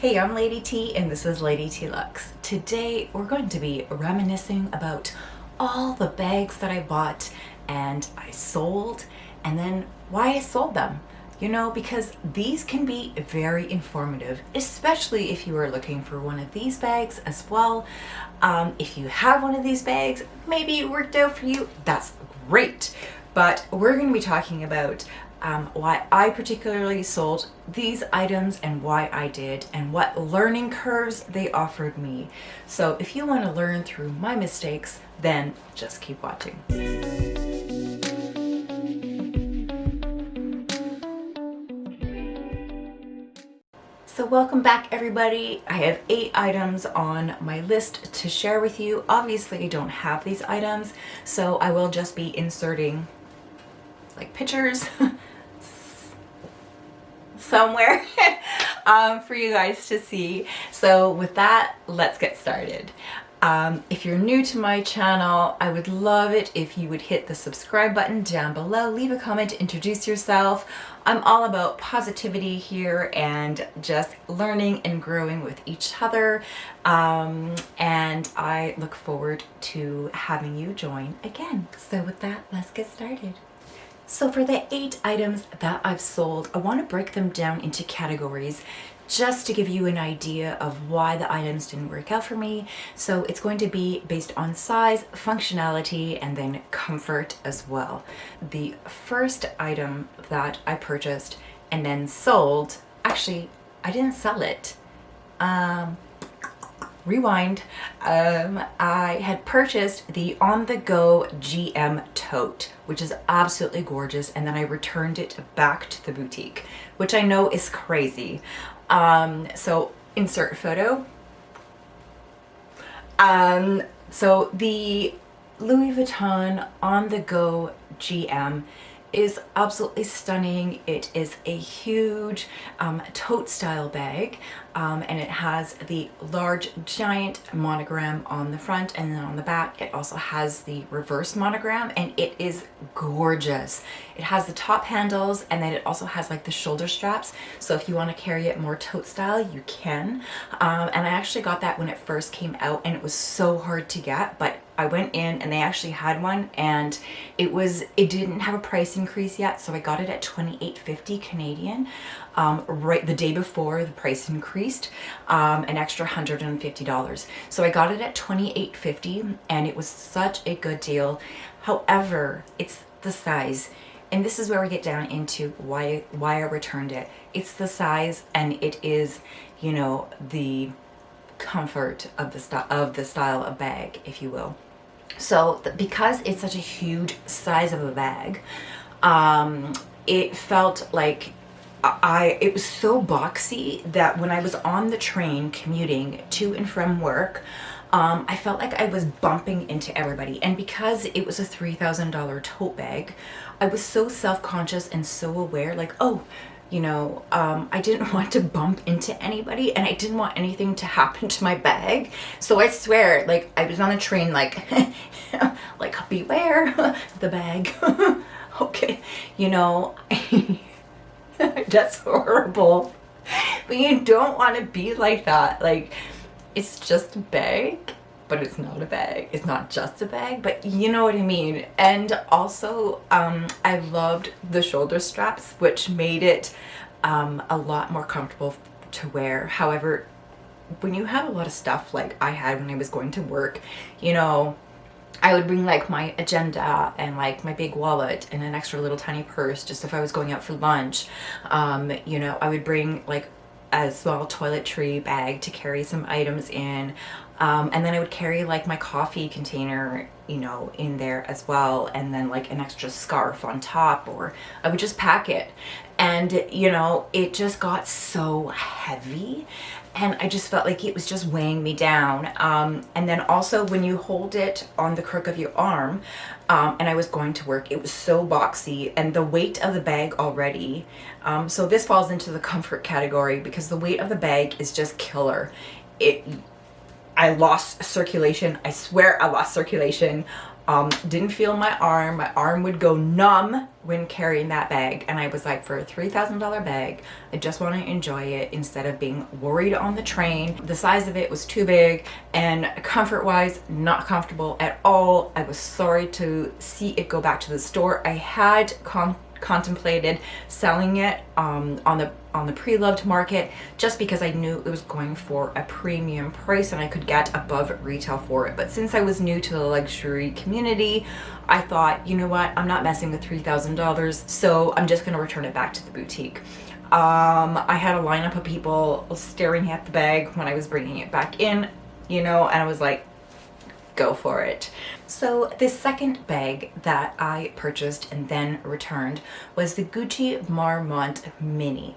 Hey, I'm Lady T and this is Lady T Lux. Today we're going to be reminiscing about all the bags that I bought and I sold, and then why I sold them. You know, because these can be very informative, especially if you are looking for one of these bags as well. If you have one of these bags, maybe it worked out for you, that's great. But we're going to be talking about why I particularly sold these items and why I did and what learning curves they offered me. So if you want to learn through my mistakes, then just keep watching. So welcome back everybody. I have 8 items on my list to share with you. Obviously I don't have these items, so I will just be inserting like pictures somewhere for you guys to see. So with that, let's get started. If you're new to my channel, I would love it if you would hit the subscribe button down below, leave a comment, introduce yourself. I'm all about positivity here and just learning and growing with each other. And I look forward to having you join again. So with that, let's get started. So for the 8 items that I've sold, I want to break them down into categories just to give you an idea of why the items didn't work out for me. So it's going to be based on size, functionality, and then comfort as well. The first item that I purchased and then sold, actually, I didn't sell it. Rewind. I had purchased the On The Go GM tote, which is absolutely gorgeous, and then I returned it back to the boutique, which I know is crazy. So insert photo. So the Louis Vuitton On The Go GM is absolutely stunning. It is a huge tote style bag, and it has the large giant monogram on the front, and then on the back it also has the reverse monogram, and it is gorgeous. It has the top handles, and then it also has like the shoulder straps, so if you want to carry it more tote style you can. And I actually got that when it first came out, and it was so hard to get, but I went in and they actually had one, and it didn't have a price increase yet, so I got it at $28.50 Canadian. Right the day before the price increased, an extra $150. So I got it at $28.50, and it was such a good deal. However, it's the size, and this is where we get down into why I returned it. It's the size, and it is, you know, the comfort of the style of bag, if you will. So because it's such a huge size of a bag, it felt like it was so boxy that when I was on the train commuting to and from work, I felt like I was bumping into everybody. And because it was a $3,000 tote bag, I was so self-conscious and so aware, like, oh, you know, I didn't want to bump into anybody, and I didn't want anything to happen to my bag. So I swear, like, I was on a train, like, like, beware the bag. Okay, you know, that's horrible. But you don't want to be like that. Like, it's just a bag, but it's not a bag. It's not just a bag, but you know what I mean. And also, I loved the shoulder straps, which made it a lot more comfortable to wear. However, when you have a lot of stuff like I had when I was going to work, you know, I would bring like my agenda and like my big wallet and an extra little tiny purse just if I was going out for lunch. You know, I would bring like a small toiletry bag to carry some items in. And then I would carry like my coffee container, you know, in there as well, and then like an extra scarf on top, or I would just pack it. And you know, it just got so heavy, and I just felt like it was just weighing me down. And then also when you hold it on the crook of your arm, and I was going to work, it was so boxy, and the weight of the bag already, so this falls into the comfort category because the weight of the bag is just killer. I lost circulation. I swear I lost circulation Didn't feel my arm would go numb when carrying that bag, and I was like, for a $3,000 bag, I just want to enjoy it instead of being worried on the train. The size of it was too big, and comfort wise, not comfortable at all. I was sorry to see it go back to the store. I had contemplated selling it on the pre-loved market, just because I knew it was going for a premium price and I could get above retail for it. But since I was new to the luxury community, I thought, you know what, I'm not messing with $3,000, so I'm just going to return it back to the boutique. I had a lineup of people staring at the bag when I was bringing it back in, you know, and I was like, go for it. So the second bag that I purchased and then returned was the Gucci Marmont Mini.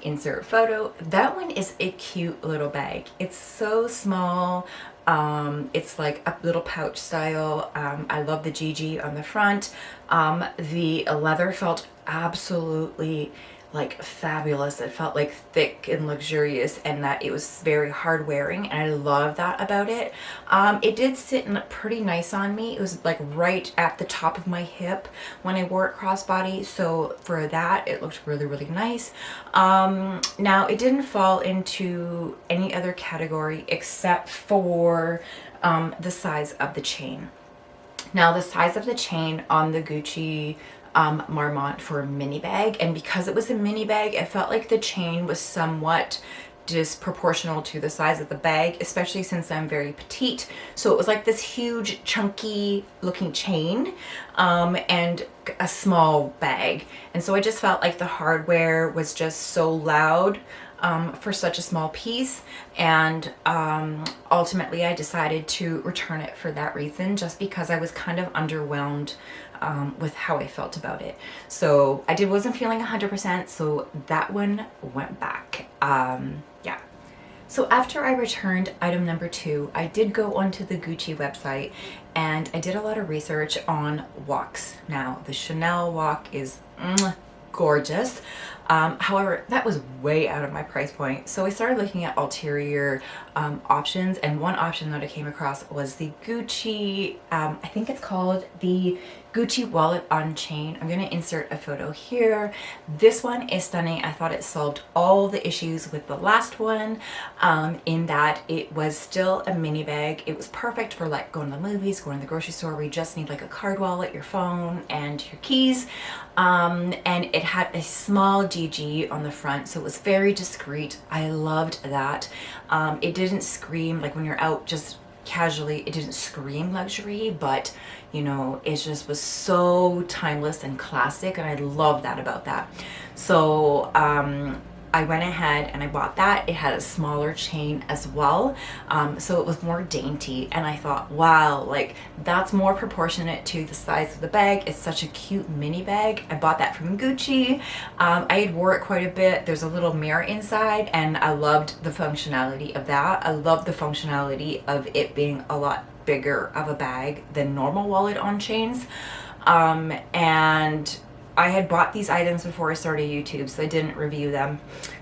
Insert photo. That one is a cute little bag. It's so small. It's like a little pouch style. I love the GG on the front. The leather felt absolutely like fabulous. It felt like thick and luxurious, and that it was very hard wearing, and I love that about it. It did sit in pretty nice on me. It was like right at the top of my hip when I wore it crossbody, so for that it looked really, really nice. Now it didn't fall into any other category except for the size of the chain. Now the size of the chain on the Gucci Marmont for a mini bag, and because it was a mini bag, it felt like the chain was somewhat disproportional to the size of the bag, especially since I'm very petite. So it was like this huge chunky looking chain and a small bag, and so I just felt like the hardware was just so loud for such a small piece, and ultimately I decided to return it for that reason, just because I was kind of underwhelmed with how I felt about it. So I wasn't feeling 100%, so that one went back. Yeah. So after I returned item number 2, I did go onto the Gucci website and I did a lot of research on walks. Now the Chanel walk is gorgeous. However, that was way out of my price point. So I started looking at ulterior options, and one option that I came across was the Gucci, I think it's called the Gucci wallet on chain. I'm going to insert a photo here. This one is stunning. I thought it solved all the issues with the last one, in that it was still a mini bag. It was perfect for like going to the movies, going to the grocery store where you just need like a card wallet, your phone, and your keys. And it had a small GG on the front, so it was very discreet. I loved that. It didn't scream like when you're out just casually, it didn't scream luxury, but you know, it just was so timeless and classic, and I love that about that. So I went ahead and I bought that. It had a smaller chain as well, so it was more dainty, and I thought, wow, like that's more proportionate to the size of the bag. It's such a cute mini bag. I bought that from Gucci. I had wore it quite a bit. There's a little mirror inside, and I loved the functionality of that. I loved the functionality of it being a lot bigger of a bag than normal wallet on chains. And I had bought these items before I started YouTube, so I didn't review them,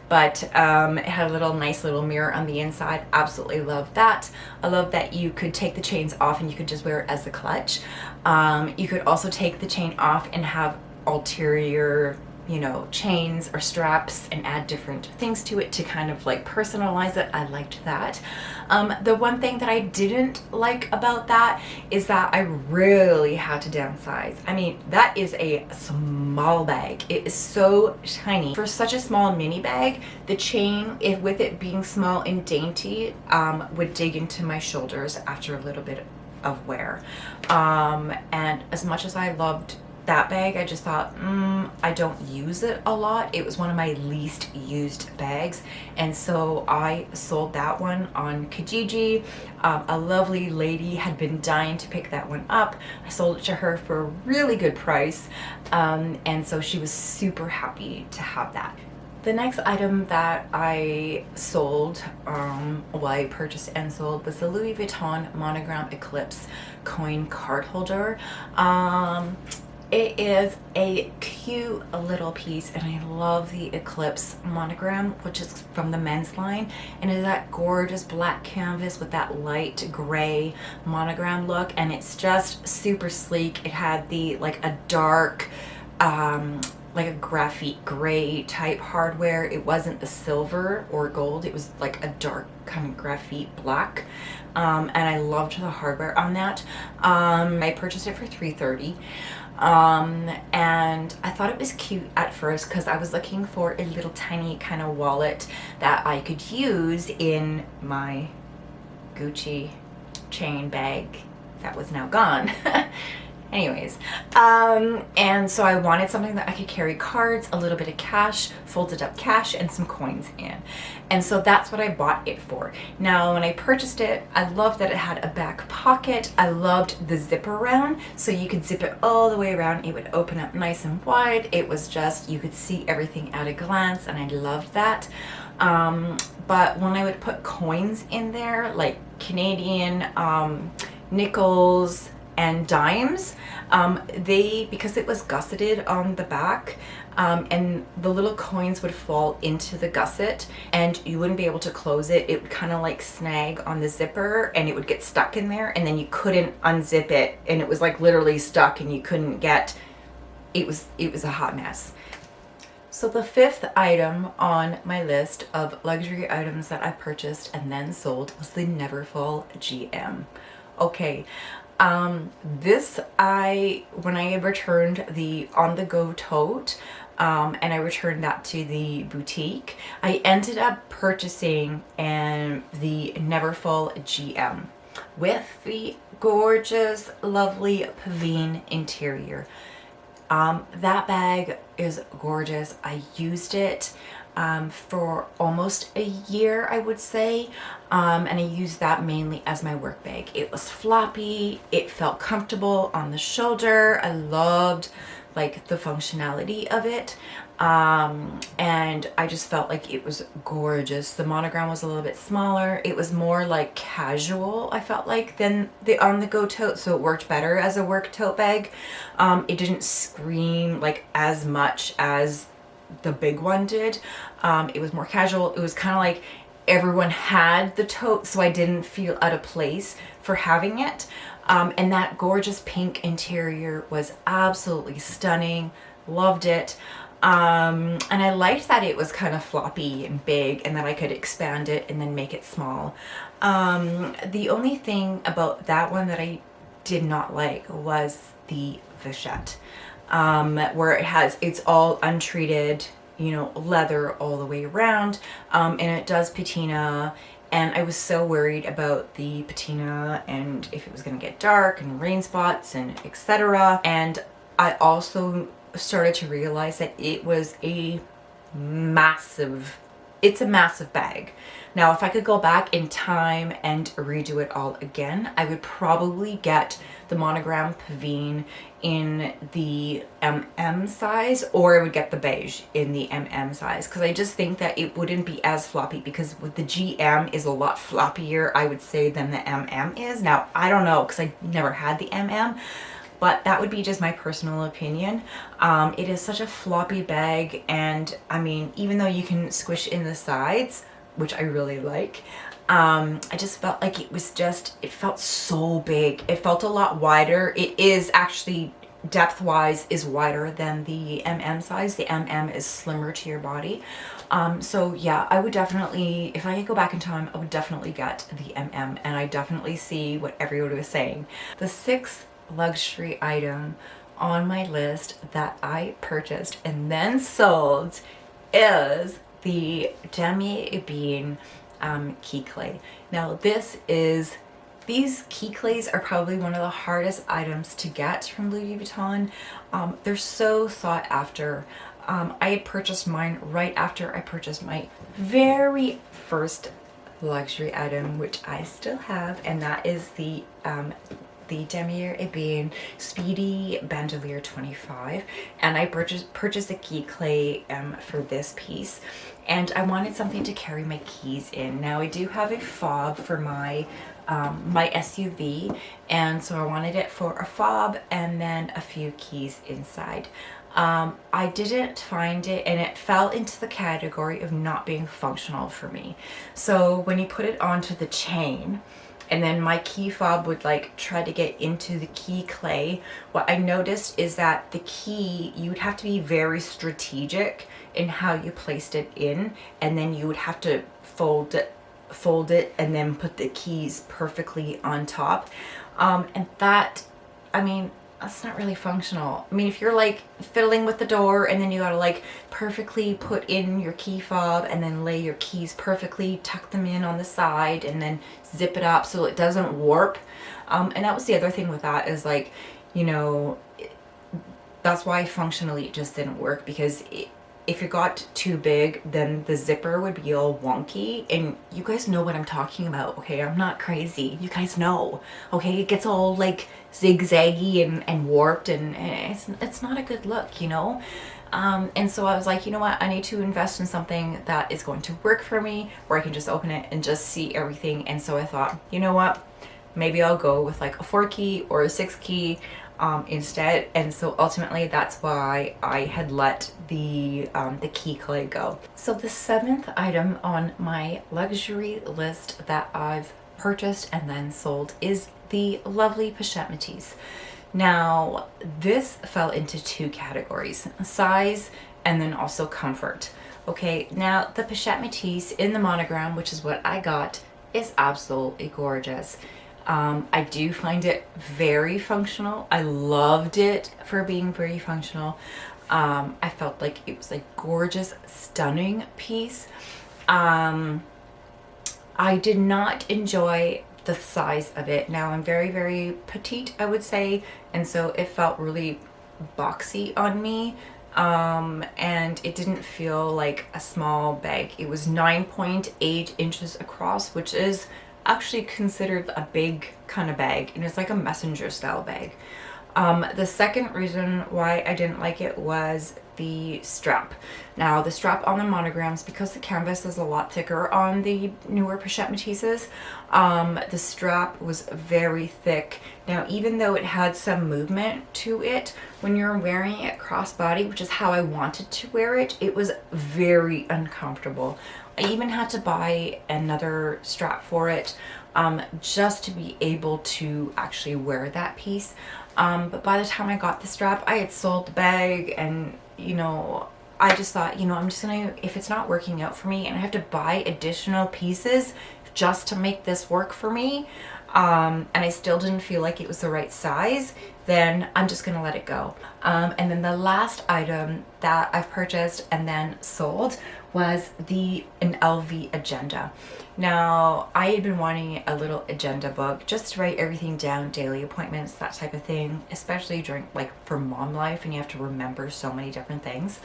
but it had a nice little mirror on the inside. Absolutely love that. I love that you could take the chains off and you could just wear it as a clutch. You could also take the chain off and have ulterior, you know, chains or straps and add different things to it to kind of like personalize it. I liked that. The one thing that I didn't like about that is that I really had to downsize. I mean, that is a small bag. It is so tiny. For such a small mini bag, the chain, with it being small and dainty, would dig into my shoulders after a little bit of wear. And as much as I loved that bag, I just thought, I don't use it a lot. It was one of my least used bags, and so I sold that one on Kijiji. A lovely lady had been dying to pick that one up. I sold it to her for a really good price, and so she was super happy to have that. The next item that I sold, well, I purchased and sold, was the Louis Vuitton Monogram Eclipse coin card holder. It is a cute little piece, and I love the Eclipse monogram, which is from the men's line, and it is that gorgeous black canvas with that light gray monogram look, and it's just super sleek. It had the like a dark like a graphite gray type hardware. It wasn't the silver or gold, it was like a dark kind of graphite black. And I loved the hardware on that. I purchased it for $330. And I thought it was cute at first because I was looking for a little tiny kind of wallet that I could use in my Gucci chain bag that was now gone. Anyways, and so I wanted something that I could carry cards, a little bit of cash, folded up cash, and some coins in. And so that's what I bought it for. Now, when I purchased it, I loved that it had a back pocket. I loved the zipper around, so you could zip it all the way around. It would open up nice and wide. It was just, you could see everything at a glance, and I loved that. But when I would put coins in there, like Canadian, nickels, and dimes, because it was gusseted on the back, and the little coins would fall into the gusset and you wouldn't be able to close it. It would kind of like snag on the zipper and it would get stuck in there, and then you couldn't unzip it, and it was like literally stuck and you couldn't get, it was a hot mess. So the fifth item on my list of luxury items that I purchased and then sold was the Neverfull GM. Okay, this when I returned the on-the-go tote, and I returned that to the boutique, I ended up purchasing the Neverfull GM with the gorgeous, lovely pavine interior. That bag is gorgeous. I used it for almost a year, I would say, and I used that mainly as my work bag. It was floppy, it felt comfortable on the shoulder. I loved like the functionality of it, and I just felt like it was gorgeous. The monogram was a little bit smaller. It was more like casual, I felt like, than the on-the-go tote, so it worked better as a work tote bag. It didn't scream like as much as the big one did. It was more casual. It was kind of like everyone had the tote, so I didn't feel out of place for having it. And that gorgeous pink interior was absolutely stunning. Loved it. And I liked that it was kind of floppy and big, and that I could expand it and then make it small. The only thing about that one that I did not like was the Pochette, where it's all untreated, you know, leather all the way around, and it does patina, and I was so worried about the patina and if it was going to get dark and rain spots and etc. And I also started to realize that it's a massive bag. Now, if I could go back in time and redo it all again, I would probably get the monogram pavine in the MM size, or I would get the beige in the MM size, because I just think that it wouldn't be as floppy, because with the GM is a lot floppier, I would say, than the MM is. Now, I don't know, because I never had the MM, but that would be just my personal opinion. It is such a floppy bag, and I mean, even though you can squish in the sides, which I really like, I just felt like it felt so big. It felt a lot wider. It is actually, depth-wise, is wider than the MM size. The MM is slimmer to your body. So yeah, I would definitely, if I could go back in time, I would definitely get the MM, and I definitely see what everyone was saying. The sixth luxury item on my list that I purchased and then sold is the Damier Ebene key clay. Now these key clays are probably one of the hardest items to get from Louis Vuitton. They're so sought after. I had purchased mine right after I purchased my very first luxury item, which I still have, and that is the the Damier Ebene Speedy Bandolier 25, and I purchased a key clay for this piece, and I wanted something to carry my keys in. Now I do have a fob for my my SUV, and so I wanted it for a fob and then a few keys inside. I didn't find it, and it fell into the category of not being functional for me. So when you put it onto the chain, and then my key fob would like try to get into the key clay, what I noticed is that the key, you would have to be very strategic in how you placed it in, and then you would have to fold it and then put the keys perfectly on top. And that, I mean, that's not really functional. I mean, if you're like fiddling with the door and then you gotta like perfectly put in your key fob and then lay your keys perfectly, tuck them in on the side and then zip it up so it doesn't warp. And that was the other thing with that is like, you know, that's why functionally it just didn't work, because if it got too big, then the zipper would be all wonky, and you guys know what I'm talking about, okay? I'm not crazy. You guys know, okay? It gets all like zigzaggy and warped, and it's not a good look, you know? And so I was like, you know what? I need to invest in something that is going to work for me, where I can just open it and just see everything. And so I thought, you know what? Maybe I'll go with like a 4-key or a 6-key instead. And so ultimately that's why I had let the key clay go. So the 7th item on my luxury list that I've purchased and then sold is the lovely Pochette Metis. Now this fell into 2 categories: size and then also comfort. Okay, now the Pochette Metis in the monogram, which is what I got, is absolutely gorgeous. I do find it very functional. I loved it for being very functional. I felt like it was a gorgeous, stunning piece. I did not enjoy the size of it. Now I'm very, very petite, I would say, and so it felt really boxy on me. And it didn't feel like a small bag. It was 9.8 inches across, which is actually considered a big kind of bag, and it's like a messenger style bag. The second reason why I didn't like it was the strap. Now the strap on the monograms, because the canvas is a lot thicker on the newer Pochette Metises, the strap was very thick. Now even though it had some movement to it, when you're wearing it crossbody, which is how I wanted to wear it, it was very uncomfortable. I even had to buy another strap for it just to be able to actually wear that piece. But by the time I got the strap, I had sold the bag, and you know, I just thought, you know, I'm just gonna, if it's not working out for me and I have to buy additional pieces just to make this work for me, and I still didn't feel like it was the right size, then I'm just gonna let it go. And then the last item that I've purchased and then sold was an LV agenda. Now I had been wanting a little agenda book just to write everything down, daily appointments, that type of thing, especially during like for mom life and you have to remember so many different things.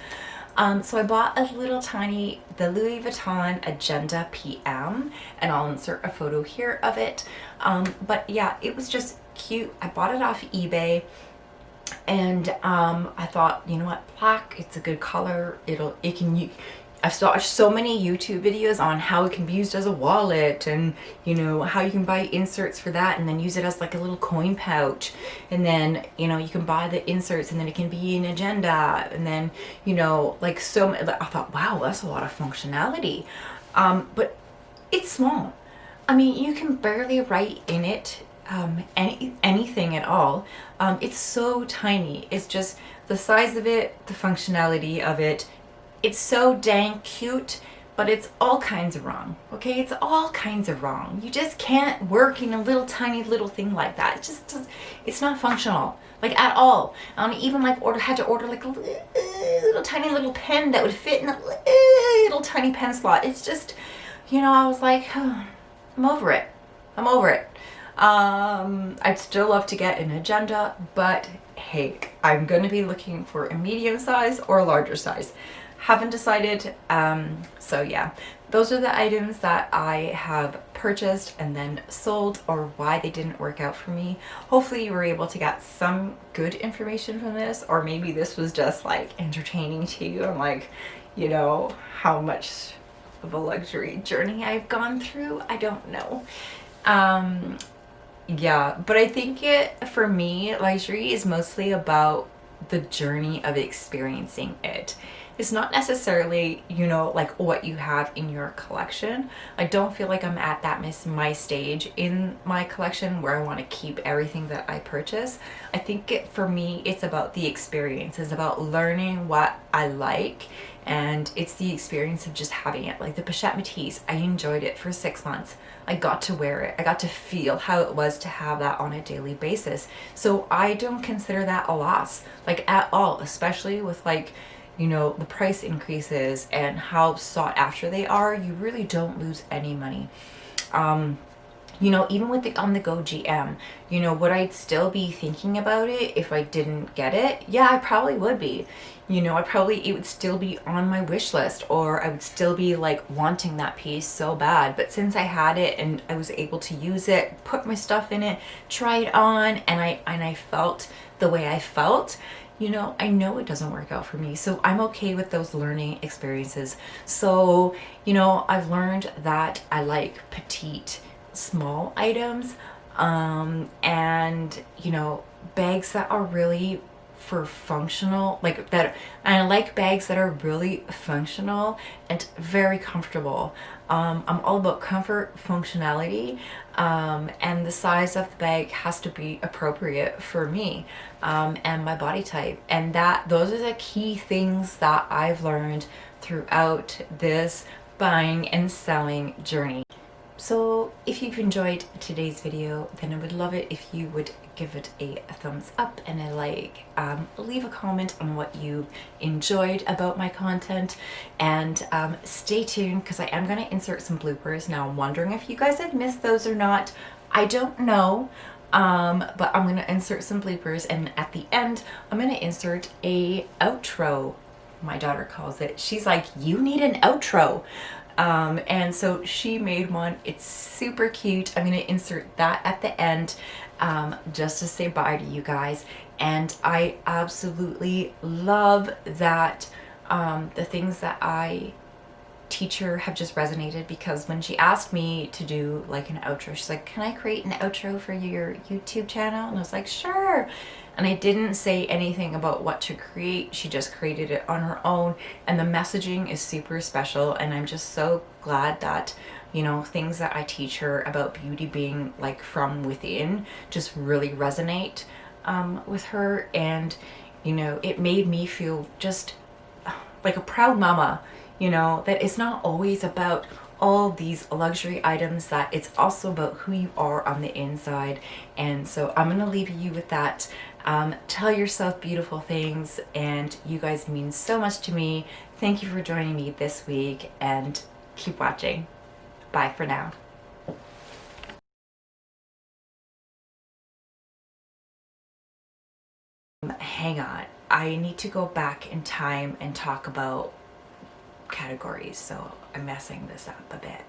So I bought a little tiny, the Louis Vuitton Agenda PM, and I'll insert a photo here of it. But yeah, it was just cute. I bought it off eBay, and I thought, you know what, black, it's a good color. I've watched so many YouTube videos on how it can be used as a wallet, and you know how you can buy inserts for that and then use it as like a little coin pouch, and then you know you can buy the inserts and then it can be an agenda, and then you know like so I thought, wow, that's a lot of functionality, but it's small. I mean, you can barely write in it anything at all. It's so tiny. It's just the size of it, the functionality of it. It's so dang cute, but it's all kinds of wrong, okay? It's all kinds of wrong. You just can't work in a little tiny little thing like that. It just does, it's not functional, like at all. Even like had to order like a little tiny little pen that would fit in a little tiny pen slot. It's just, you know, I was like, oh, I'm over it. I'm over it. I'd still love to get an agenda, but hey, I'm gonna be looking for a medium size or a larger size. Haven't decided. So yeah, those are the items that I have purchased and then sold, or why they didn't work out for me. Hopefully you were able to get some good information from this, or maybe this was just like entertaining to you and like, you know, how much of a luxury journey I've gone through. I don't know. Yeah, but I think for me, luxury is mostly about the journey of experiencing it. It's not necessarily, you know, like what you have in your collection. I don't feel like I'm at that my stage in my collection where I want to keep everything that I purchase. I think for me, it's about the experience. It's about learning what I like, and it's the experience of just having it. Like the Pochette Metis, I enjoyed it for 6 months. I got to wear it. I got to feel how it was to have that on a daily basis. So I don't consider that a loss, like at all, especially with like, you know, the price increases and how sought after they are. You really don't lose any money. You know, even with the on the go GM, you know, would I still be thinking about it if I didn't get it? Yeah, I probably would be. You know, it would still be on my wish list, or I would still be like wanting that piece so bad. But since I had it and I was able to use it, put my stuff in it, try it on, and I felt the way I felt, you know, I know it doesn't work out for me. So I'm okay with those learning experiences. So, you know, I've learned that I like petite, small items, and, you know, bags that are really for functional, like that. And I like bags that are really functional and very comfortable. I'm all about comfort, functionality, and the size of the bag has to be appropriate for me, and my body type. And those are the key things that I've learned throughout this buying and selling journey. So if you've enjoyed today's video, then I would love it if you would give it a thumbs up and a like. Leave a comment on what you enjoyed about my content, and stay tuned because I am going to insert some bloopers. Now I'm wondering if you guys have missed those or not. I don't know, but I'm going to insert some bloopers, and at the end I'm going to insert a outro, my daughter calls it. She's like, you need an outro. And so she made one. It's super cute. I'm going to insert that at the end, just to say bye to you guys. And I absolutely love that the things that I teach her have just resonated, because when she asked me to do like an outro, she's like, can I create an outro for your YouTube channel? And I was like, sure. And I didn't say anything about what to create. She just created it on her own, and the messaging is super special. And I'm just so glad that, you know, things that I teach her about beauty being like from within just really resonate with her. And, you know, it made me feel just like a proud mama, you know, that it's not always about all these luxury items, that it's also about who you are on the inside. And so I'm gonna leave you with that. Tell yourself beautiful things, and you guys mean so much to me. Thank you for joining me this week, and keep watching. Bye for now. Hang on, I need to go back in time and talk about categories, so I'm messing this up a bit.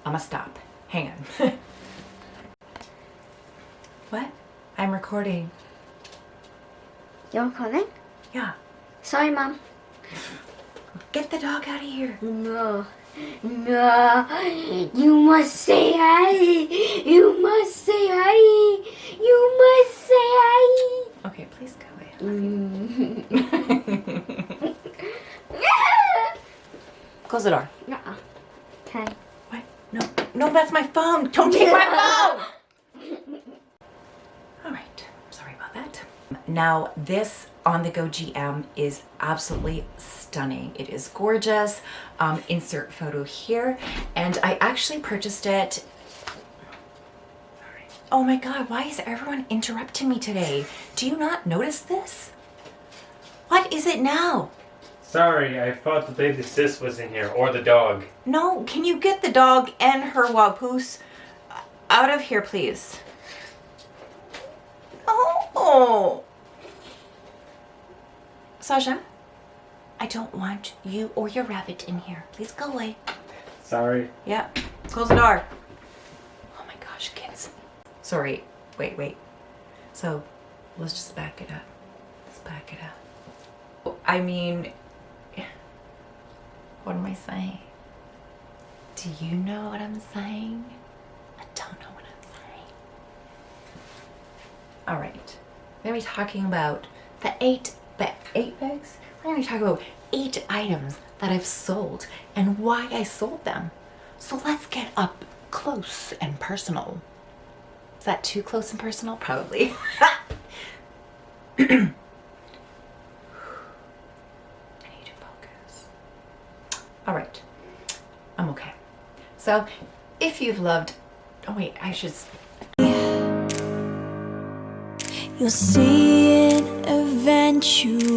I'm gonna stop. Hang on. What? I'm recording. You're recording? Yeah. Sorry, Mom. Get the dog out of here. No. No. You must say hi. You must say hi. You must say hi. Okay, please go away. Close the door. Nuh-uh. Okay. What? No. No, that's my phone. Don't take my phone. All right. Sorry about that. Now, this on-the-go GM is absolutely stunning. It is gorgeous. Insert photo here. And I actually purchased it. Oh my God, why is everyone interrupting me today? Do you not notice this? What is it now? Sorry, I thought the baby sis was in here, or the dog. No, can you get the dog and her wapoose out of here, please? Oh. Sasha, I don't want you or your rabbit in here. Please go away. Sorry. Yeah, close the door. sorry. Wait. So let's just back it up. Let's back it up. I mean, what am I saying? Do you know what I'm saying? I don't know what I'm saying. All right. We're going to be talking about the 8 bags? We're going to be talking about 8 items that I've sold and why I sold them. So let's get up close and personal. Is that too close and personal? Probably. I need to focus. All right. I'm okay. So if you've loved, oh wait, I should. You'll see it eventually.